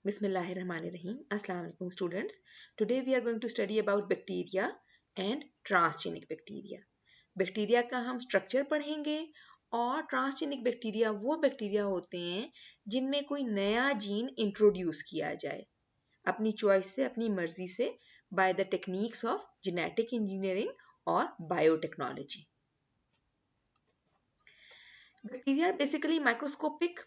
Bismillahirrahmanirrahim. Assalamu alaikum students. Today we are going to study about bacteria and transgenic bacteria. Bacteria का हम structure पढ़ेंगे और transgenic bacteria वो bacteria होते हैं जिनमें कोई नया जीन इंट्रोड्यूस किया जाए अपनी चॉइस से, अपनी मर्जी से, by the techniques of genetic engineering और biotechnology. Bacteria are basically microscopic.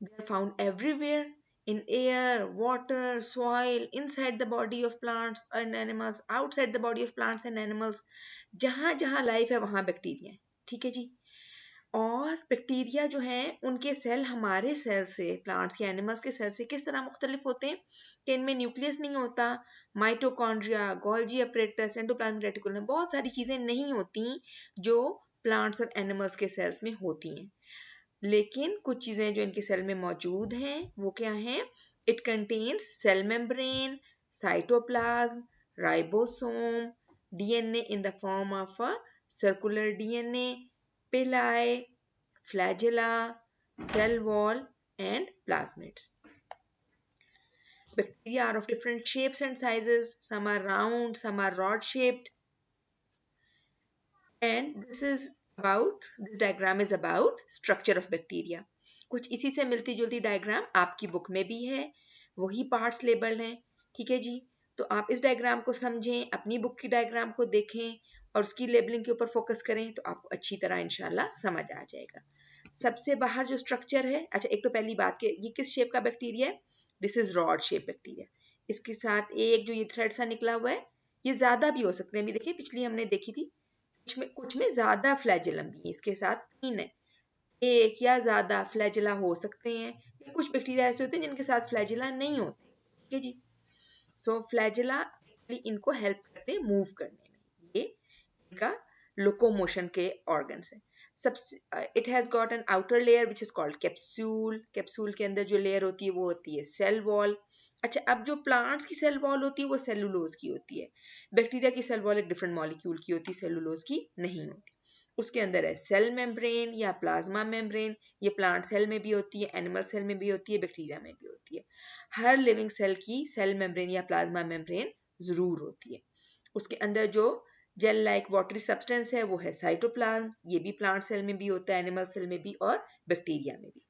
They are found everywhere in air, water, soil, inside the body of plants and animals, outside the body of plants and animals. जहाँ जहाँ life है वहाँ bacteria है. ठीक है जी. और bacteria जो हैं उनके सेल हमारे सेल से, प्लांट्स या एनिमल्स के सेल से किस तरह मुख्तलिफ होते हैं कि इनमें न्यूक्लियस नहीं होता, mitochondria, Golgi apparatus, endoplasmic reticulum, बहुत सारी चीज़ें नहीं होती जो प्लांट्स और एनिमल्स के सेल्स में होती हैं. लेकिन कुछ चीज़ें जो इनके सेल में मौजूद हैं वो क्या हैं? It contains cell membrane, cytoplasm, ribosome, DNA in the form of a circular DNA, pili, flagella, cell wall and plasmids. Bacteria are of different shapes and sizes. Some are round, some are rod shaped. And this diagram is about structure of bacteria. कुछ इसी से मिलती जुलती diagram आपकी book में भी है, वही पार्ट्स लेबल्ड हैं. ठीक है जी. तो आप इस डायग्राम को समझें, अपनी बुक की डायग्राम को देखें और उसकी लेबलिंग के ऊपर फोकस करें तो आपको अच्छी तरह इंशाल्लाह समझ आ जाएगा. सबसे बाहर जो स्ट्रक्चर है, अच्छा एक तो पहली बात कि ये किस शेप का बैक्टीरिया है? This is rod shape bacteria. इसके साथ एक जो ये थ्रेड सा निकला हुआ है, ये ज्यादा भी हो सकते हैं. अभी देखिए पिछली हमने देखी थी, कुछ में ज्यादा फ्लैजेलम भी है, इसके साथ 3 है. एक या ज्यादा फ्लैजेला हो सकते हैं. कुछ बैक्टीरिया ऐसे होते हैं जिनके साथ फ्लैजेला नहीं होते. ठीक है जी. सो फ्लैजेला इनको हेल्प करते हैं मूव करने में. ये इनका लोकोमोशन के ऑर्गन्स है. It has got an outer layer which is called capsule. Capsule के अंदर जो लेयर होती है वो होती है सेल वॉल. अच्छा, अब जो प्लांट्स की सेल वॉल होती है वो सेलुलोज की होती है. बैक्टीरिया की सेल वॉल एक डिफरेंट मॉलिक्यूल की होती है, सेलुलोज की नहीं होती. उसके अंदर है सेल मेम्ब्रेन या प्लाज्मा मेम्ब्रेन. ये प्लांट सेल में भी होती है, एनिमल सेल में भी होती है, बैक्टीरिया में भी होती है. हर लिविंग सेल की सेल मेम्ब्रेन या प्लाज्मा मेम्ब्रेन जरूर होती है. उसके अंदर जो जेल लाइक वाटरी सब्सटेंस है वो है साइटोप्लाज्म. ये भी प्लांट सेल में भी होता है, एनिमल सेल में भी और बैक्टीरिया में भी.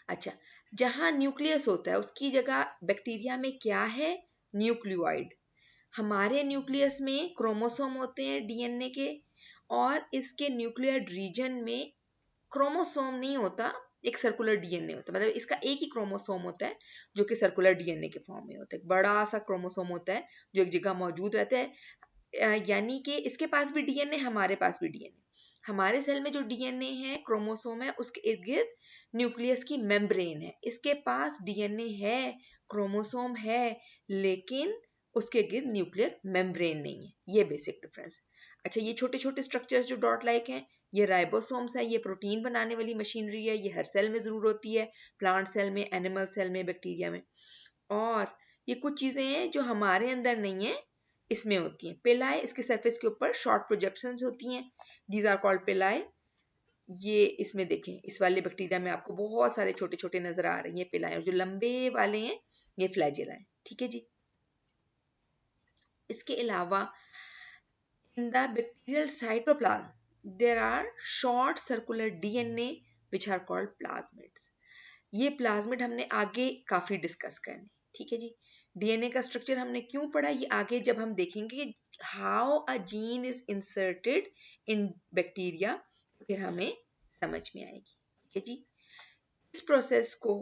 अच्छा, जहां न्यूक्लियस होता है उसकी जगह बैक्टीरिया में क्या है? न्यूक्लियोइड. हमारे न्यूक्लियस में क्रोमोसोम होते हैं डीएनए के, और इसके न्यूक्लियोइड रीजन में क्रोमोसोम नहीं होता, एक सर्कुलर डीएनए होता है. मतलब इसका एक ही क्रोमोसोम होता है जो कि सर्कुलर डीएनए के फॉर्म में होता है. बड़ा सा क्रोमोसोम होता है जो एक जगह मौजूद रहता है. यानी कि इसके पास भी डीएनए, हमारे पास भी डीएनए. हमारे सेल में जो डीएनए है, क्रोमोसोम है, उसके इर्द गिर्द न्यूक्लियस की मेम्ब्रेन है. इसके पास डीएनए है, क्रोमोसोम है, लेकिन उसके गिर्द न्यूक्लियर मेम्ब्रेन नहीं है. ये बेसिक डिफरेंस है. अच्छा, ये छोटे छोटे स्ट्रक्चर्स जो डॉट लाइक हैं, ये राइबोसोम्स है. ये प्रोटीन बनाने वाली मशीनरी है. ये हर सेल में जरूर होती है, प्लांट सेल में, एनिमल सेल में, बैक्टीरिया में. और ये कुछ चीजें हैं जो हमारे अंदर नहीं है, इसमें होती हैं. पिलाई, इसके सरफेस के ऊपर शॉर्ट प्रोजेक्शंस होती हैं. दीज आर कॉल्ड पिलाई. ये इसमें देखें, इस वाले बैक्टीरिया में आपको बहुत सारे छोटे छोटे नजर आ रहे हैं पिलाई, और जो लंबे वाले हैं ये फ्लैजेला हैं. ठीक है जी. इसके अलावा in the bacterial cytoplasm there are short circular DNA which are called plasmids. ये प्लाज्मिड हमने आगे काफी डिस्कस करने. ठीक है जी. डीएनए का स्ट्रक्चर हमने क्यों पढ़ा, ये आगे जब हम देखेंगे how a gene is inserted in bacteria, फिर हमें समझ में आएगी. ठीक है जी. इस प्रोसेस को,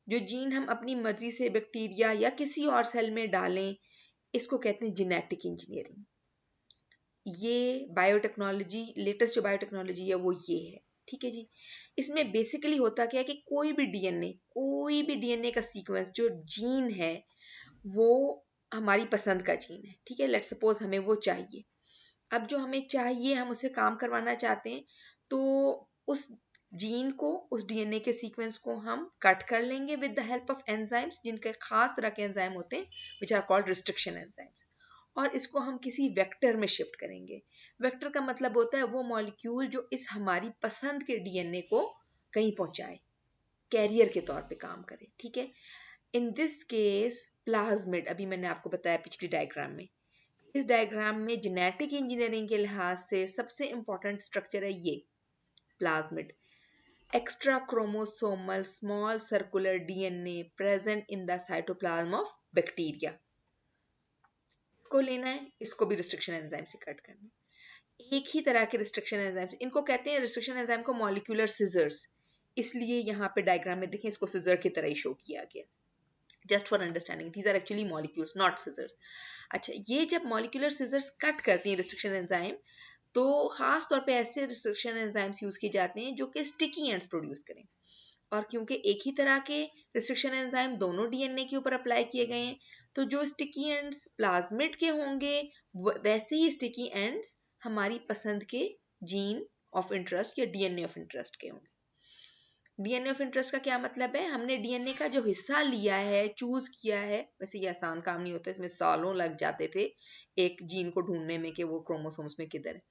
जो जीन हम अपनी मर्जी से बैक्टीरिया या किसी और सेल में डालें, इसको कहते हैं जेनेटिक इंजीनियरिंग. ये बायोटेक्नोलॉजी, लेटेस्ट जो बायोटेक्नोलॉजी है वो ये है. ठीक है जी. इसमें बेसिकली होता क्या है कि कोई भी डीएनए का सीक्वेंस, जो जीन है, वो हमारी पसंद का जीन है. ठीक है. लेट्स सपोज हमें वो चाहिए. अब जो हमें चाहिए, हम उससे काम करवाना चाहते हैं, तो उस जीन को, उस डीएनए के सीक्वेंस को हम कट कर लेंगे with the help of enzymes, जिनके खास तरह के एंजाइम होते हैं which are called restriction enzymes. और इसको हम किसी वेक्टर में शिफ्ट करेंगे. वेक्टर का मतलब होता है वो मॉलिक्यूल जो इस हमारी पसंद के डीएनए को कहीं पहुंचाए, कैरियर के तौर पे काम करे. ठीक है. इन दिस केस प्लाज्मिड, अभी मैंने आपको बताया पिछली डायग्राम में, इस डायग्राम में जेनेटिक इंजीनियरिंग के लिहाज से सबसे इंपॉर्टेंट स्ट्रक्चर है ये plasmid, extra chromosomal small circular DNA present in the cytoplasm of bacteria. इसको लेना है, इसको भी रिस्ट्रिक्शन एंजाइम से कट करना है। एक ही तरह के रिस्ट्रिक्शन एंजाइम, इनको कहते हैं रिस्ट्रिक्शन एंजाइम को मॉलिक्यूलर सिजर्स, इसलिए यहाँ पे डायग्राम में देखें इसको सिजर की तरह ही शो किया गया, just for understanding these are actually molecules not scissors. अच्छा, ये जब मॉलिक्यूलर सिजर्स कट करती हैं रिस्ट्रिक्शन एंजाइम, तो खास तौर पे ऐसे रिस्ट्रिक्शन एंजाइम्स यूज किए जाते हैं जो कि स्टिकी एंड्स प्रोड्यूस करें, और क्योंकि एक ही तरह के रिस्ट्रिक्शन एंजाइम दोनों डीएनए के ऊपर अप्लाई किए गए हैं, तो जो स्टिकी एंड्स प्लाज्मिड के होंगे वैसे ही स्टिकी एंड्स हमारी पसंद के जीन ऑफ इंटरेस्ट या डीएनए ऑफ इंटरेस्ट के होंगे। डीएनए ऑफ इंटरेस्ट का क्या मतलब है, हमने डीएनए का जो हिस्सा लिया है, चूज किया है, वैसे ये आसान काम नहीं होता, इसमें सालों लग जाते थे एक जीन को ढूंढने में कि वो क्रोमोसोम्स में किधर है।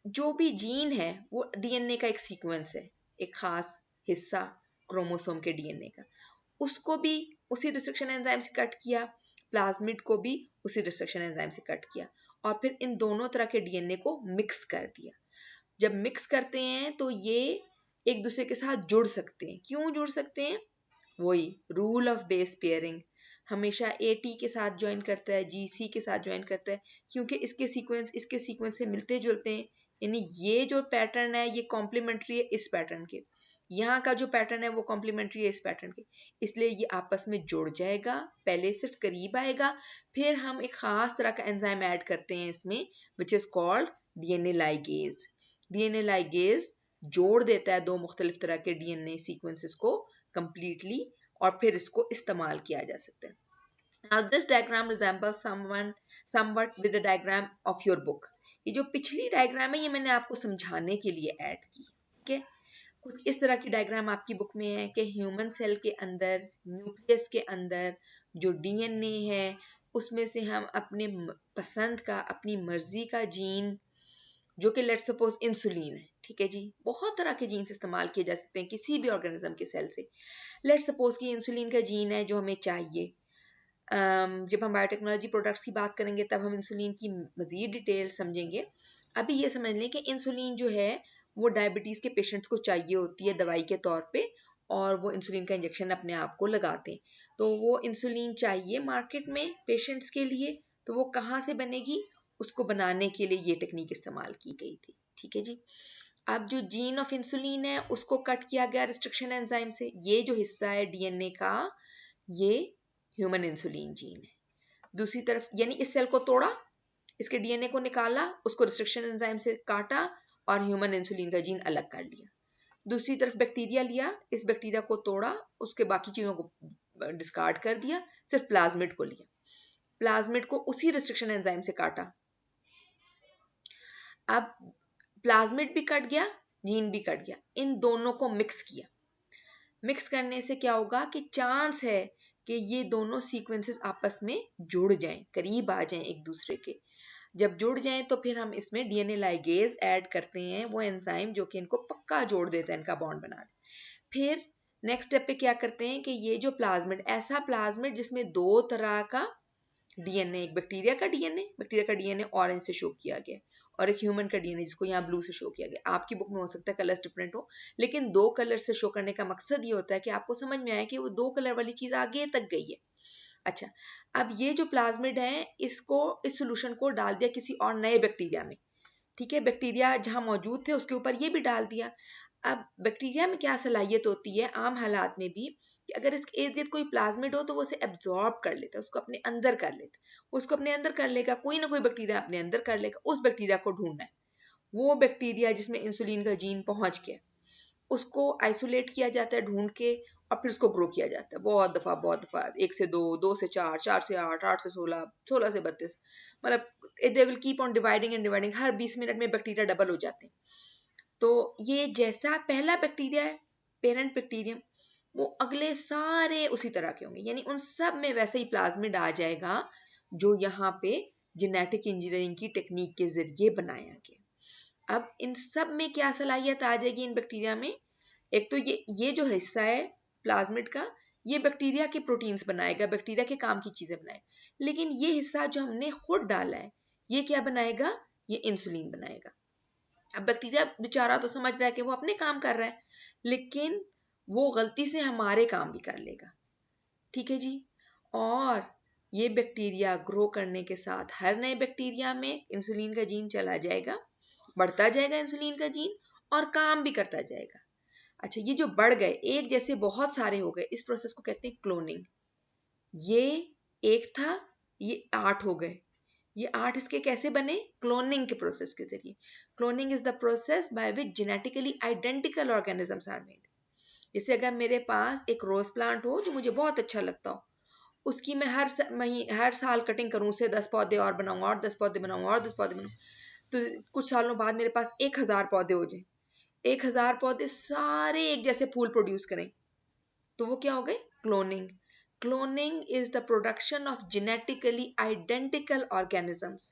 जो भी जीन है वो डीएनए का एक सीक्वेंस है, एक खास हिस्सा क्रोमोसोम के डीएनए का, उसको भी उसी रिस्ट्रिक्शन एंजाइम से कट किया, प्लाज्मिड को भी उसी रिस्ट्रिक्शन एंजाइम से कट किया, और फिर इन दोनों तरह के डीएनए को मिक्स कर दिया। जब मिक्स करते हैं तो ये एक दूसरे के साथ जुड़ सकते हैं। क्यों जुड़ सकते हैं, वही रूल ऑफ बेस पेयरिंग, हमेशा AT के साथ ज्वाइन करता है, GC के साथ ज्वाइन करता है, क्योंकि इसके सीक्वेंस से मिलते जुलते हैं, यानी ये जो पैटर्न है ये कॉम्प्लीमेंट्री है इस पैटर्न के, यहाँ का जो पैटर्न है वो कॉम्प्लीमेंट्री है इस पैटर्न के, इसलिए ये आपस में जुड़ जाएगा, पहले सिर्फ करीब आएगा, फिर हम एक खास तरह का एंजाइम ऐड करते हैं इसमें which is called DNA ligase. DNA ligase जोड़ देता है दो मुख्तलिफ तरह के डीएनए सीक्वेंसेस को कंप्लीटली, और फिर इसको इस्तेमाल किया जा सकता है। Now this diagram resembles somewhat with the diagram of your book. ये जो पिछली डायग्राम है ये मैंने आपको समझाने के लिए ऐड की, ठीक है। कुछ इस तरह की डायग्राम आपकी बुक में है कि ह्यूमन सेल के अंदर, न्यूक्लियस के अंदर जो डीएनए है उसमें से हम अपने पसंद का, अपनी मर्जी का जीन, जो कि लेट्स सपोज इंसुलिन है, ठीक है जी, बहुत तरह के जीन्स इस्तेमाल किए जा सकते हैं किसी भी ऑर्गेनिज्म के सेल से। लेट्स सपोज कि इंसुलिन का जीन है जो हमें चाहिए। जब हम बायोटेक्नोलॉजी प्रोडक्ट्स की बात करेंगे तब हम इंसुलिन की मज़ीद डिटेल समझेंगे। अभी ये समझ लें कि इंसुलिन जो है वो डायबिटीज़ के पेशेंट्स को चाहिए होती है दवाई के तौर पे, और वो इंसुलिन का इंजेक्शन अपने आप को लगाते हैं, तो वो इंसुलिन चाहिए मार्केट में पेशेंट्स के लिए, तो वो कहाँ से बनेगी, उसको बनाने के लिए ये टेक्निक इस्तेमाल की गई थी, ठीक है जी। अब जो जीन ऑफ इंसुलिन है उसको कट किया गया रिस्ट्रिक्शन एंजाइम से, ये जो हिस्सा है डीएनए का ये ह्यूमन इंसुलिन जीन है। दूसरी तरफ यानी इस सेल को तोड़ा, इसके डीएनए को निकाला, उसको रिस्ट्रिक्शन एंजाइम से काटा और ह्यूमन इंसुलिन का जीन अलग कर लिया। दूसरी तरफ बैक्टीरिया लिया, इस बैक्टीरिया को तोड़ा, उसके बाकी चीजों को डिस्कार्ड कर दिया, सिर्फ प्लाज्मिड को लिया, प्लाज्मिड को उसी रिस्ट्रिक्शन एंजाइम से काटा। अब प्लाज्मिड भी कट गया, जीन भी कट गया, इन दोनों को मिक्स किया। मिक्स करने से क्या होगा कि चांस है कि ये दोनों सीक्वेंसेस आपस में जुड़ जाएं, करीब आ जाएं एक दूसरे के। जब जुड़ जाएं तो फिर हम इसमें डीएनए लाइगेज ऐड करते हैं, वो एंजाइम जो कि इनको पक्का जोड़ देता है, इनका बॉन्ड बना दे। फिर नेक्स्ट स्टेप पे क्या करते हैं कि ये जो प्लाज्मिड, ऐसा प्लाज्मिड जिसमें दो तरह का डीएनए, एक बैक्टीरिया का डीएनए ऑरेंज से शो किया गया, और एक ह्यूमन का डीएनए जिसको यहाँ ब्लू से शो किया गया। आपकी बुक में हो सकता है कलर्स डिफरेंट हो, लेकिन दो कलर से शो करने का मकसद ये होता है कि आपको समझ में आए कि वो दो कलर वाली चीज आगे तक गई है। अच्छा, अब ये जो प्लाज्मिड है इसको, इस सोल्यूशन को डाल दिया किसी और नए बैक्टीरिया में, ठीक है, बैक्टीरिया जहां मौजूद थे उसके ऊपर ये भी डाल दिया। अब बैक्टीरिया में क्या सलाहियत होती है आम हालात में भी कि अगर इसके इर्द गिर्द कोई प्लाज्मिड हो तो वो उसे एब्जॉर्ब कर लेता है, उसको अपने अंदर कर लेता है, उसको अपने अंदर कर लेगा, कोई ना कोई बैक्टीरिया अपने अंदर कर लेगा। उस बैक्टीरिया को ढूंढना है, वो बैक्टीरिया जिसमें इंसुलिन का जीन पहुंच गया, उसको आइसोलेट किया जाता है ढूंढ के, और फिर उसको ग्रो किया जाता है बहुत दफा, 1 से 2, 2 से 4, 4 से 8, 8 से 16, 16 से 32, मतलब they will keep on dividing and dividing, her 20 minute में बैक्टीरिया डबल हो जाते हैं। तो ये जैसा पहला बैक्टीरिया है, पेरेंट बैक्टीरियम, वो अगले सारे उसी तरह के होंगे, यानी उन सब में वैसे ही प्लाज्मिड आ जाएगा जो यहाँ पे जेनेटिक इंजीनियरिंग की टेक्निक के जरिए बनाया गया। अब इन सब में क्या सलाहियत आ जाएगी इन बैक्टीरिया में, एक तो ये जो हिस्सा है प्लाज्मिड का, ये बैक्टीरिया के प्रोटीन्स बनाएगा, बैक्टीरिया के काम की चीजें बनाएगा। लेकिन ये हिस्सा जो हमने खुद डाला है, ये क्या बनाएगा? ये इंसुलिन बनाएगा। अब बैक्टीरिया बेचारा तो समझ रहा है कि वो अपने काम कर रहा है, लेकिन वो गलती से हमारे काम भी कर लेगा। ठीक है जी। और ये बैक्टीरिया ग्रो करने के साथ हर नए बैक्टीरिया में इंसुलिन का जीन चला जाएगा, बढ़ता जाएगा इंसुलिन का जीन, और काम भी करता जाएगा। अच्छा, ये जो बढ़ गए, एक जैसे बहुत सारे हो गए, इस प्रोसेस को कहते हैं क्लोनिंग। ये एक था, ये 8 हो गए। ये 8 इसके कैसे बने? क्लोनिंग के प्रोसेस के जरिए। Cloning is the process by which genetically identical organisms are made. जैसे अगर मेरे पास एक रोज प्लांट हो जो मुझे बहुत अच्छा लगता हो, उसकी मैं हर साल कटिंग करूं, उसे 10 पौधे और बनाऊंगा, और 10 पौधे बनाऊंगा, और 10 पौधे बनाऊंगा, तो कुछ सालों बाद मेरे पास 1000 पौधे हो जाए। 1000 पौधे सारे एक जैसे फूल प्रोड्यूस करें, तो वो क्या हो गए? Cloning. Cloning is the production of genetically identical organisms,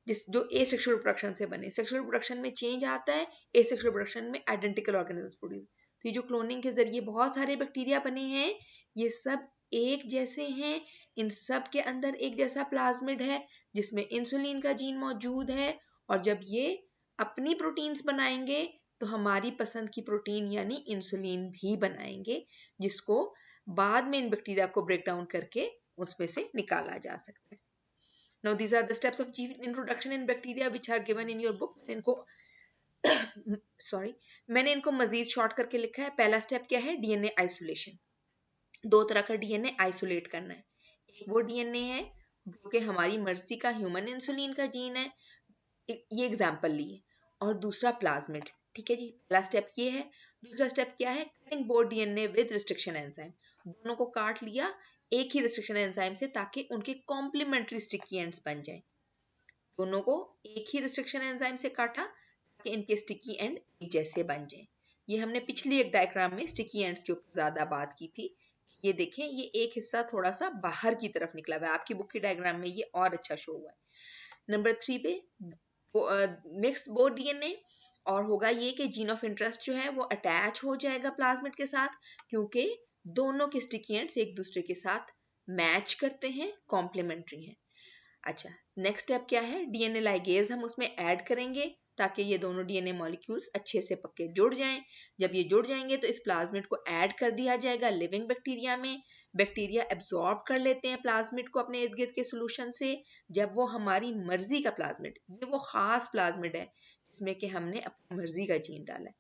जिस जो ए सेक्सुअल रिप्रोडक्शन से बने। सेक्सुअल रिप्रोडक्शन में चेंज आता है, ए सेक्सुअल रिप्रोडक्शन में आइडेंटिकल ऑर्गेनिजम्स प्रोड्यूस। तो ये जो क्लोनिंग के जरिए बहुत सारे बैक्टीरिया बने हैं, ये सब एक जैसे हैं। इन सब के अंदर एक जैसा प्लाज्मिड है जिसमें इंसुलिन का जीन मौजूद है, और जब ये अपनी प्रोटीन्स बनाएंगे तो हमारी पसंद की प्रोटीन यानी इंसुलिन भी बनाएंगे, जिसको बाद में इन बैक्टीरिया को ब्रेक डाउन करके उसमें से निकाला जा सकता है। Now these are the steps of gene introduction in bacteria which are given in your book. मैंने इनको मैंने इनको मजीद शॉर्ट करके लिखा है। पहला स्टेप क्या है? DNA isolation. 2 तरह का डीएनए आइसोलेट करना है। एक वो डीएनए है जो कि हमारी मर्जी का ह्यूमन इंसुलिन का जीन है, ये एग्जाम्पल लिए, और दूसरा प्लाज्मिड। ठीक है जी, पहला स्टेप ये है। दूसरा स्टेप क्या है? Cutting both DNA with restriction enzyme. दोनों को काट लिया एक ही रिस्ट्रिक्शन एंजाइम से, ताकि उनके कॉम्प्लीमेंट्री स्टिकी एंड्स बन जाए। दोनों को एक ही रिस्ट्रिक्शन एंजाइम से काटा ताकि इनके स्टिकी एंड एक जैसे बन जाए। ये हमने पिछली एक डायग्राम में स्टिकी एंड्स के ऊपर ज्यादा बात की थी। ये देखें, ये एक हिस्सा थोड़ा सा बाहर की तरफ निकला हुआ है, आपकी बुक की डायग्राम में ये और अच्छा शो हुआ है। नंबर 3 पे मिक्स बोथ डीएनए, और होगा ये कि जीन ऑफ इंटरेस्ट जो है वो अटैच हो जाएगा प्लाज्मिड के साथ, क्योंकि दोनों के स्टिकी एंड्स एक दूसरे के साथ मैच करते हैं, कॉम्प्लीमेंट्री हैं। अच्छा, नेक्स्ट स्टेप क्या है? डीएनए लाइगेज हम उसमें ऐड करेंगे ताकि ये दोनों डीएनए मॉलिक्यूल्स अच्छे से पक्के जुड़ जाएं। जब ये जुड़ जाएंगे तो इस प्लाज्मिड को ऐड कर दिया जाएगा लिविंग बैक्टीरिया में। बैक्टीरिया एब्जॉर्ब कर लेते हैं प्लाज्मिड को अपने इर्द गिर्द के सोल्यूशन से। जब वो हमारी मर्जी का प्लाज्मिड, ये वो खास प्लाज्मिड है जिसमें कि हमने अपनी मर्जी का जीन डाला है,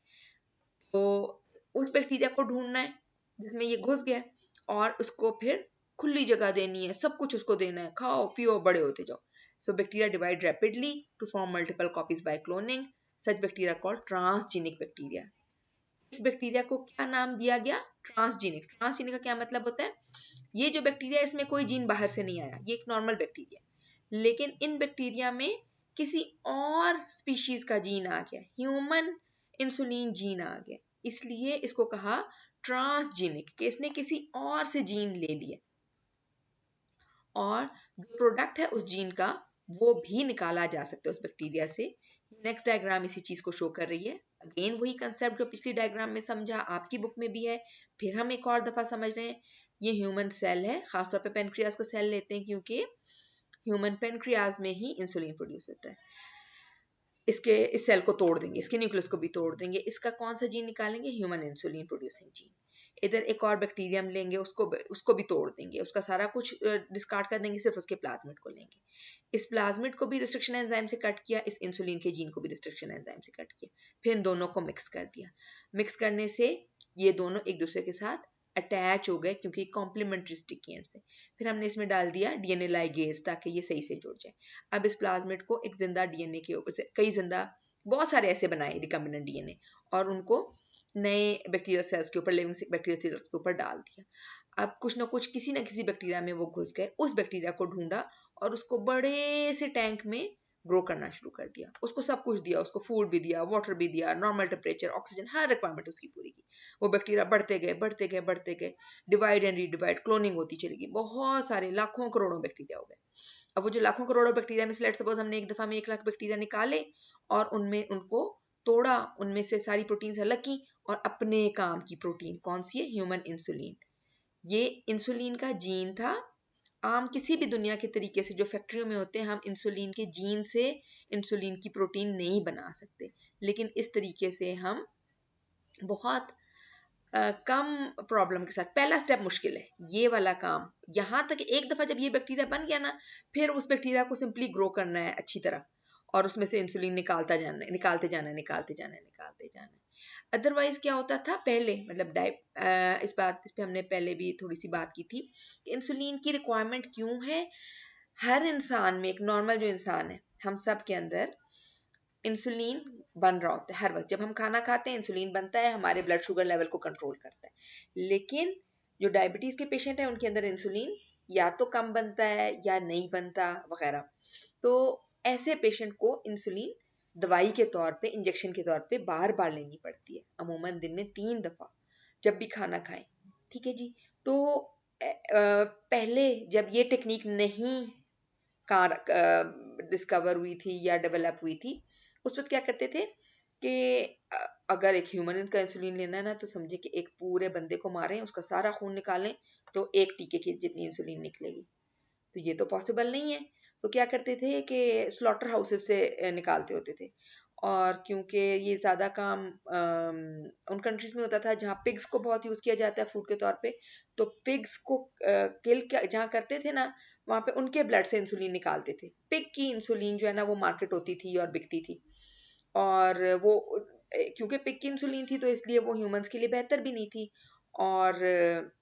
तो उस बैक्टीरिया को ढूंढना है जिसमें ये घुस गया, और उसको फिर खुली जगह देनी है, सब कुछ उसको देना है, खाओ पियो बड़े होते जाओ। So bacteria divide rapidly to form multiple copies by cloning. Such bacteria called transgenic bacteria. इस बैक्टीरिया को क्या नाम दिया गया? ट्रांसजेनिक। ट्रांसजेनिक का क्या मतलब होता है? ये जो बैक्टीरिया, इसमें कोई जीन बाहर से नहीं आया, ये एक नॉर्मल बैक्टीरिया, लेकिन इन बैक्टीरिया में किसी और स्पीशीज का जीन आ गया, ह्यूमन इंसुलिन जीन आ गया, इसलिए इसको कहा ट्रांसजेनिक, कि इसने किसी और से जीन ले लिया, और जो प्रोडक्ट है उस जीन का वो भी निकाला जा सकता है उस बैक्टीरिया से। नेक्स्ट डायग्राम इसी चीज को शो कर रही है। अगेन वही कंसेप्ट जो पिछली डायग्राम में समझा, आपकी बुक में भी है, फिर हम एक और दफा समझ रहे हैं। ये ह्यूमन सेल है, खासतौर पे पेनक्रियाज का सेल लेते हैं क्योंकि ह्यूमन पेनक्रियाज में ही इंसुलिन प्रोड्यूस होता है। इस सेल को तोड़ देंगे, इसके न्यूक्लियस को भी तोड़ देंगे, इसका कौन सा जीन निकालेंगे? Human insulin producing gene. इधर एक और बैक्टीरियम लेंगे, उसको भी तोड़ देंगे, उसका सारा कुछ डिस्कार्ड कर देंगे, सिर्फ उसके प्लाज्मिड को लेंगे। इस प्लाज्मिड को भी रिस्ट्रिक्शन एंजाइम से कट किया, इस इंसुलिन के जीन को भी रिस्ट्रिक्शन एंजाइम से कट किया, फिर इन दोनों को मिक्स कर दिया। मिक्स करने से ये दोनों एक दूसरे के साथ अटैच हो गए क्योंकि कॉम्प्लीमेंट्री स्टिकी एंड्स थे। फिर हमने इसमें डाल दिया डीएनए लाइगेज ताकि ये सही से जुड़ जाए। अब इस प्लाज्मिड को एक जिंदा डीएनए के ऊपर से कई जिंदा, बहुत सारे ऐसे बनाए रिकम्बिनेंट डीएनए, और उनको नए बैक्टीरियल सेल्स के ऊपर, लिविंग बैक्टीरियल सेल्स के ऊपर डाल दिया। अब कुछ ना कुछ किसी ना किसी बैक्टीरिया में वो घुस गए, उस बैक्टीरिया को ढूंढा और उसको बड़े से टैंक में ग्रो करना शुरू कर दिया। उसको सब कुछ दिया, उसको फूड भी दिया, वाटर भी दिया, नॉर्मल टेम्परेचर, ऑक्सीजन, हर रिक्वायरमेंट उसकी पूरी की। वो बैक्टीरिया बढ़ते गए बढ़ते गए बढ़ते गए, डिवाइड एंड रीडिवाइड, क्लोनिंग होती चली गई, बहुत सारे लाखों करोड़ों बैक्टीरिया हो गए। अब वो जो लाखों करोड़ों बैक्टीरिया में से लेट्स सपोज हमने एक दफा में 1 लाख बैक्टीरिया निकाले और उनमें उनको तोड़ा, उनमें से सारी प्रोटीन्स अलग की और अपने काम की प्रोटीन कौन सी है? Human insulin. ये इंसुलिन का जीन था। आम किसी भी दुनिया के तरीके से जो फैक्ट्रियों में होते हैं, हम इंसुलिन के जीन से इंसुलिन की प्रोटीन नहीं बना सकते, लेकिन इस तरीके से हम बहुत कम प्रॉब्लम के साथ, पहला स्टेप मुश्किल है ये वाला काम, यहाँ तक एक दफ़ा जब ये बैक्टीरिया बन गया ना, फिर उस बैक्टीरिया को सिंपली ग्रो करना है अच्छी तरह, और उसमें से इंसुलिन निकालता जाना है, निकालते जाना है, निकालते जाना है, निकालते जाना है। अदरवाइज क्या होता था पहले, मतलब इस पे हमने पहले भी थोड़ी सी बात की थी कि इंसुलिन की रिक्वायरमेंट क्यों है। हर इंसान में, एक नॉर्मल जो इंसान है, हम सब के अंदर इंसुलिन बन रहा होता है हर वक्त। जब हम खाना खाते हैं इंसुलिन बनता है, हमारे ब्लड शुगर लेवल को कंट्रोल करता है। लेकिन जो डायबिटीज के पेशेंट हैं उनके अंदर इंसुलिन या तो कम बनता है या नहीं बनता वगैरह। तो ऐसे पेशेंट को इंसुलिन दवाई के तौर पे, इंजेक्शन के तौर पे बार बार लेनी पड़ती है, अमूमन दिन में 3 दफ़ा जब भी खाना खाएं। ठीक है जी। तो पहले जब ये टेक्निक नहीं कार डिस्कवर हुई थी या डेवलप हुई थी, उस वक्त क्या करते थे कि अगर एक ह्यूमन का इंसुलिन लेना है ना, तो समझे कि एक पूरे बंदे को मारें, उसका सारा खून निकालें, तो एक टीके की जितनी इंसुलिन निकलेगी। तो ये तो पॉसिबल नहीं है। तो क्या करते थे कि स्लॉटर हाउसेस से निकालते होते थे। और क्योंकि ये ज़्यादा काम उन कंट्रीज में होता था जहाँ पिग्स को बहुत यूज़ किया जाता है फूड के तौर पे, तो पिग्स को किल जहाँ करते थे ना, वहाँ पे उनके ब्लड से इंसुलिन निकालते थे। पिग की इंसुलिन जो है ना, वो मार्केट होती थी और बिकती थी। और वो क्योंकि पिग की इंसुलिन थी, तो इसलिए वो ह्यूमंस के लिए बेहतर भी नहीं थी, और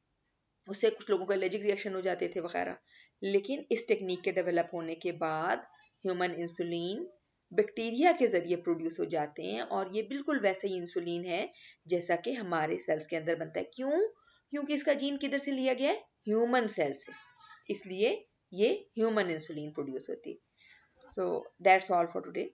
उससे कुछ लोगों को एलर्जिक रिएक्शन हो जाते थे वगैरह। लेकिन इस टेक्निक के डेवलप होने के बाद ह्यूमन इंसुलिन बैक्टीरिया के ज़रिए प्रोड्यूस हो जाते हैं, और ये बिल्कुल वैसे ही इंसुलिन है जैसा कि हमारे सेल्स के अंदर बनता है। क्यों? क्योंकि इसका जीन किधर से लिया गया है? ह्यूमन सेल से। इसलिए ये ह्यूमन इंसुलिन प्रोड्यूस होती है। So that's all for today.